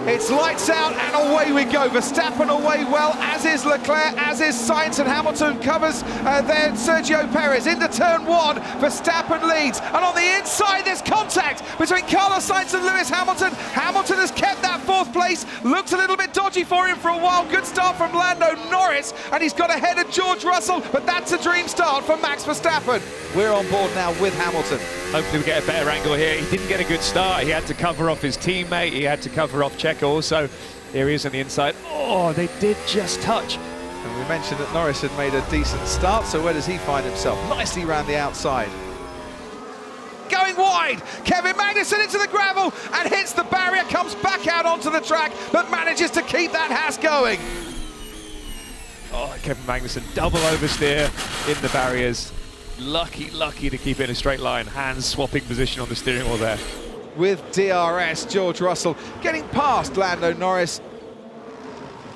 It's lights out and away we go. Verstappen away well, as is Leclerc, as is Sainz, and Hamilton covers there Sergio Perez into turn one. Verstappen leads, and on the inside there's contact between Carlos Sainz and Lewis Hamilton. Hamilton has kept that fourth place. Looked a little bit dodgy for him for a while. Good start from Lando Norris, and he's got ahead of George Russell, but that's a dream start for Max Verstappen. We're on board now with Hamilton. Hopefully we get a better angle here. He didn't get a good start. He had to cover off his teammate. He had to cover off Checo also. Here he is on the inside. Oh, they did just touch. And we mentioned that Norris had made a decent start, so where does he find himself? Nicely round the outside. Going wide, Kevin Magnussen into the gravel and hits the barrier, comes back out onto the track, but manages to keep that Haas going. Oh, Kevin Magnussen, double oversteer in the barriers. Lucky to keep it in a straight line. Hands swapping position on the steering wheel there. With DRS, George Russell getting past Lando Norris.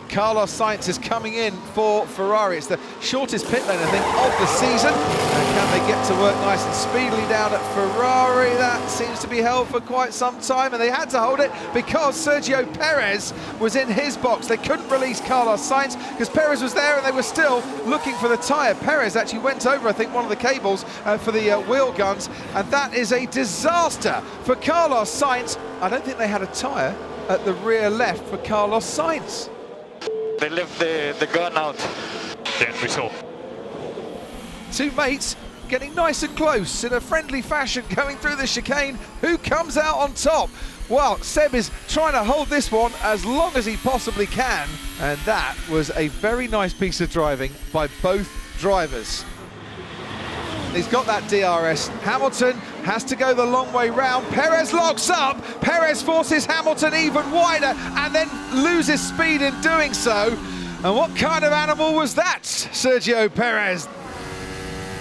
Carlos Sainz is coming in for Ferrari. It's the shortest pit lane, I think, of the season. And can they get to work nice and speedily down at Ferrari? That seems to be held for quite some time, and they had to hold it because Sergio Perez was in his box. They couldn't release Carlos Sainz because Perez was there and they were still looking for the tyre. Perez actually went over, I think, one of the cables for the wheel guns, and that is a disaster for Carlos Sainz. I don't think they had a tyre at the rear left for Carlos Sainz. They left the gun out. Yeah, we saw. Two mates getting nice and close in a friendly fashion going through the chicane. Who comes out on top? Well, Seb is trying to hold this one as long as he possibly can, and that was a very nice piece of driving by both drivers. He's got that DRS. Hamilton has to go the long way round. Perez locks up. Perez forces Hamilton even wider and then loses speed in doing so. And what kind of animal was that, Sergio Perez?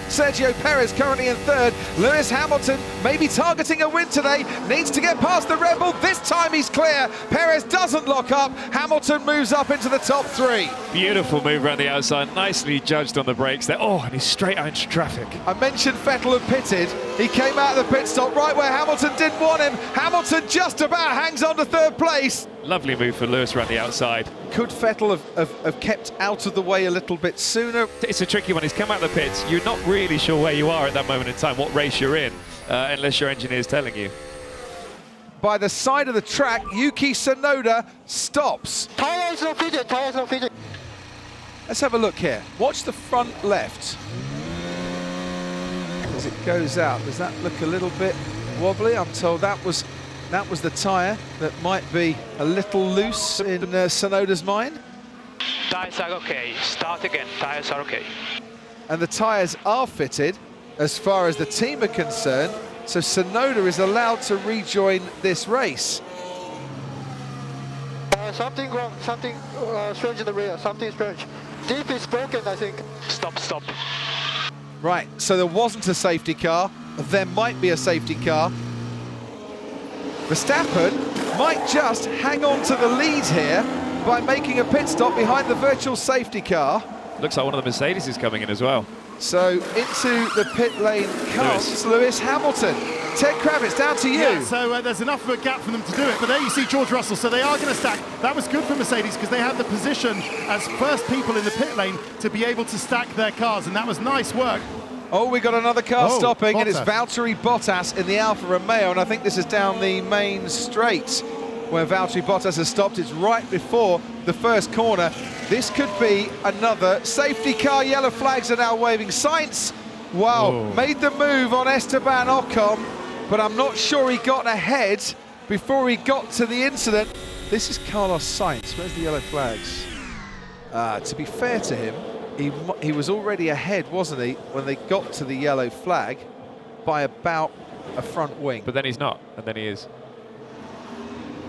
Sergio Perez currently in third. Lewis Hamilton maybe targeting a win today. Needs to get past the Red Bull. This time he's clear. Perez doesn't lock up. Hamilton moves up into the top three. Beautiful move around the outside. Nicely judged on the brakes there. Oh, and he's straight out into traffic. I mentioned Vettel had pitted. He came out of the pit stop right where Hamilton didn't want him. Hamilton just about hangs on to third place. Lovely move for Lewis around the outside. Could Vettel have kept out of the way a little bit sooner? It's a tricky one. He's come out of the pits. You're not really sure where you are at that moment in time, what race you're in, unless your engineer's telling you. By the side of the track, Yuki Tsunoda stops. Tires not fitted, tires not fitted. Let's have a look here. Watch the front left. As it goes out, does that look a little bit wobbly? I'm told that was the tyre that might be a little loose in Tsunoda's mind. Tires are okay, start again, tires are okay. And the tyres are fitted as far as the team are concerned, so Tsunoda is allowed to rejoin this race. Something wrong, something strange in the rear, something strange. Deep is broken, I think. Stop. Right, so there wasn't a safety car. There might be a safety car. Verstappen might just hang on to the lead here by making a pit stop behind the virtual safety car. Looks like one of the Mercedes is coming in as well. So into the pit lane comes Lewis Hamilton. Ted Kravitz, down to you. Yeah, so there's enough of a gap for them to do it, but there you see George Russell, so they are going to stack. That was good for Mercedes because they had the position as first people in the pit lane to be able to stack their cars, and that was nice work. Oh, we got another car stopping, Bottas. and it's Valtteri Bottas in the Alfa Romeo, and I think this is down the main straight where Valtteri Bottas has stopped. It's right before the first corner. This could be another safety car. Yellow flags are now waving. Sainz, wow, made the move on Esteban Ocon, but I'm not sure he got ahead before he got to the incident. This is Carlos Sainz. Where's the yellow flags? To be fair to him, he was already ahead, wasn't he, when they got to the yellow flag by about a front wing. But then he's not, and then he is.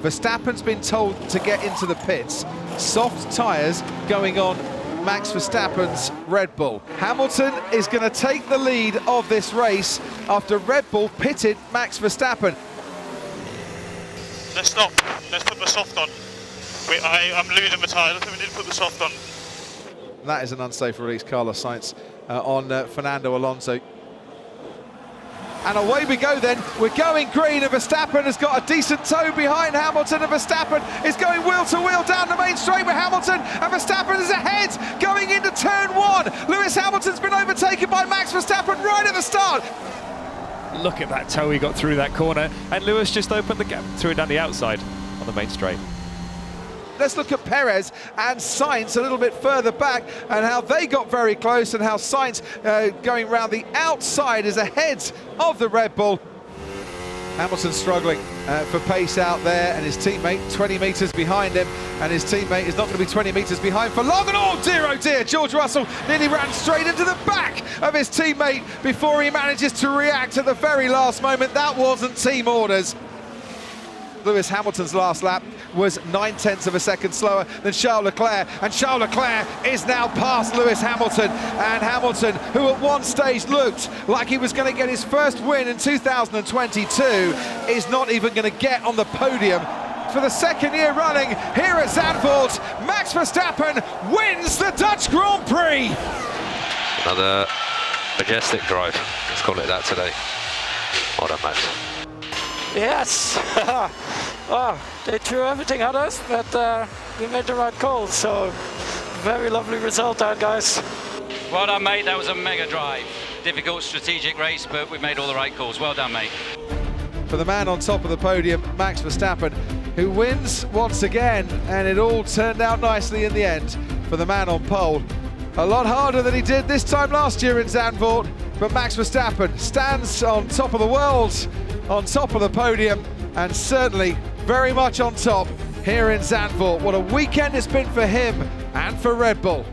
Verstappen's been told to get into the pits. Soft tyres going on Max Verstappen's Red Bull. Hamilton is going to take the lead of this race after Red Bull pitted Max Verstappen. Let's stop. Let's put the soft on. I'm losing the tyre. I think we need to put the soft on. That is an unsafe release, Carlos Sainz on Fernando Alonso. And away we go then, we're going green, and Verstappen has got a decent toe behind Hamilton, and Verstappen is going wheel to wheel down the main straight with Hamilton, and Verstappen is ahead going into turn 1. Lewis Hamilton's been overtaken by Max Verstappen right at the start. Look at that toe he got through that corner, and Lewis just opened the gap, threw it down the outside on the main straight. Let's look at Perez and Sainz a little bit further back and how they got very close, and how Sainz going round the outside is ahead of the Red Bull. Hamilton struggling for pace out there, and his teammate 20 metres behind him, and his teammate is not going to be 20 metres behind for long. And oh dear, George Russell nearly ran straight into the back of his teammate before he manages to react at the very last moment. That wasn't team orders. Lewis Hamilton's last lap was 9/10 of a second slower than Charles Leclerc, and Charles Leclerc is now past Lewis Hamilton. And Hamilton, who at one stage looked like he was going to get his first win in 2022, is not even going to get on the podium for the second year running here at Zandvoort. Max Verstappen wins the Dutch Grand Prix. Another majestic drive, let's call it that today. Well done, Max. Yes, they threw everything at us, but we made the right call, so very lovely result out, guys. Well done, mate, that was a mega drive. Difficult strategic race, but we made all the right calls. Well done, mate. For the man on top of the podium, Max Verstappen, who wins once again, and it all turned out nicely in the end for the man on pole. A lot harder than he did this time last year in Zandvoort, but Max Verstappen stands on top of the world, on top of the podium, and certainly very much on top here in Zandvoort. What a weekend it's been for him and for Red Bull.